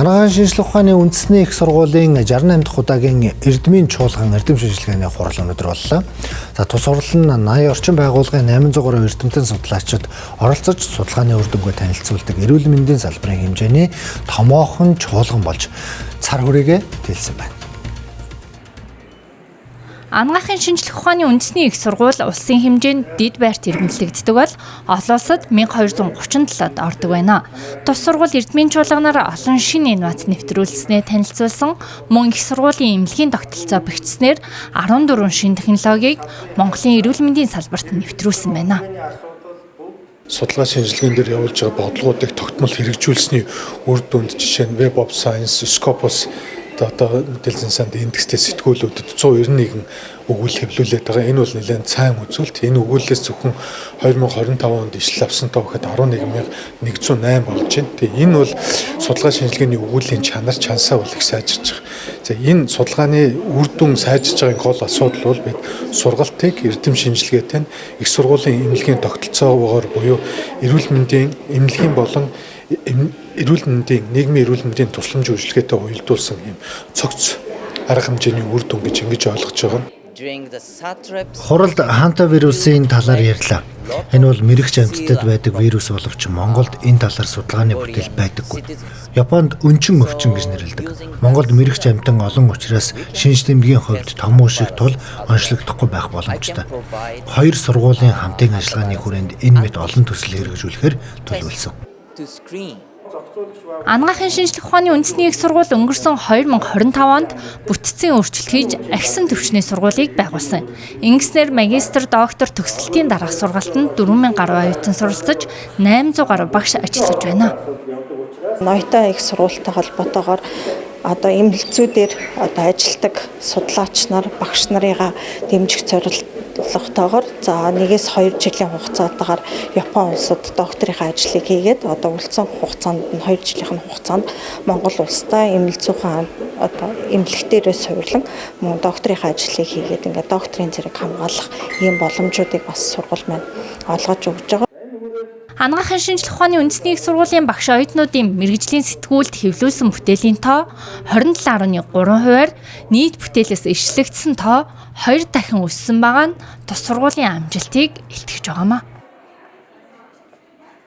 Анагаахын шинжлэх ухааны үндэсний их сургуулийн 68 дахь удаагийн эрдмийн чуулган эрдэм шинжилгээний хурал өнөөдөр боллоо. За тус хурал нь 80 орчим байгууллагын 800 гаруй эрдэмтэн судлаачид оролцож судалгааны үр дүнгээ танилцуулдаг эрүүл мэндийн салбарын хэмжээний томоохон чуулган болж цар хүрээгээ тэлсэн байна. Анагаахын шинжлэх ухааны үндэсний их сургууль улсын хэмжээнд дэд байрт иргэншлэгддэг бол олон улсад 1237-д ордог байна. Тус сургууль эрдмийн чуулганаар олон шинэ инновац нэвтрүүлснээ танилцуулсан мөн их сургуулийн эмнэлгийн тогтолцоо бичснээр 14 шинэ технологиг Монголын эрүүл мэндийн салбарт нэвтрүүлсэн байна. Судалгаа шинжилгээнд дээр явуулж байгаа бодлогуудыг тогтмол хэрэгжүүлсний үр дүнд жишээ нь Web of Science, Scopus одоо мэдээллийн санд индекстэй сэтгүүлүүдэд 191 өгүүл хэвлүүлээд байгаа. Энэ бол нэлээд сайн үзүүлэлт. Энэ өгүүлэлээс зөвхөн 2025 онд ижил авсан тоо гэхэд 11108 болж байна. Тэгээ энэ бол судалгаа шинжилгээний өгүүллийн чанасаа бол их сайжирч байгаа. За энэ судалгааны үр дүн сайжирч байгааг гол асуудал бол бид сургалтыг эрдэм шинжилгээтэй их сургуулийн эмнэлгийн тогтолцоогоор буюу эрүүл мэндийн эмнэлгийн болон эрүүл мэндийн нийгмийн эрүүл мэндийн тусламж үйлчилгээтэй уялдуулсан юм цогц арга хэмжээний үр дүн гэж ингэж ойлгож байгаа. Хуралд хантавирусын талаар ярьлаа. Энэ бол мэрэгч амьтдад байдаг вирус боловч Монголд энэ талаар судалгааны бүтээл байдаггүй. Японд өнчин өвчин гэж нэрлэдэг. Монголд мэрэгч амьтан олон учраас шинж тэмдгийн хувьд том шиг тул онцлогдохгүй байх боломжтой. Хоёр сургуулийн хамтын ажиллагааны хүрээнд энэ мэт олон төсөл хэрэгжүүлэхээр төлөвлөсөн. Анагаахын шинжлэх ухааны үндэсний их сургууль өнгөрсөн 2025 онд бүтцийн өөрчлөлт хийж агсан төвчний сургуулийг байгуулсан. Ингэснээр магистр, доктор төгсөлтийн дараах сургалтанд 4000 гаруй оюутан суралцаж 800 гаруй багш ажиллаж байна. Ноётой их сургуультай холбоотойгоор одоо эмнэлзүүдээр одоо ажилдаг судлаач нар, багш нарыгаа дэмжих зорилготойгоор за 1-2 жилийн хугацаатаар Япон улсад докторийн ажлыг хийгээд одоо үлдсэн хугацаанд нь 2 жилийн хугацаанд Монгол улстай эмнэлзүүхэн одоо эмнэлэгтээрээ суйрлан мөн докторийн ажлыг хийгээд ингээд докторийн зэрэг хамгаалах ийм боломжуудыг бас сургууль маань олгож өгж байгаа. Анагаахын шинжлэх ухааны үндэсний их сургуулийн багш оюутнуудын мэрэгжлийн сэтгүүлд хэвлүүлсэн бүтээлийн тоо 27.3%-аар нийт бүтээлээс ишлэгдсэн тоо 2 дахин өссөн байгаа нь тус сургуулийн амжилтыг илтгэж байгаамаа.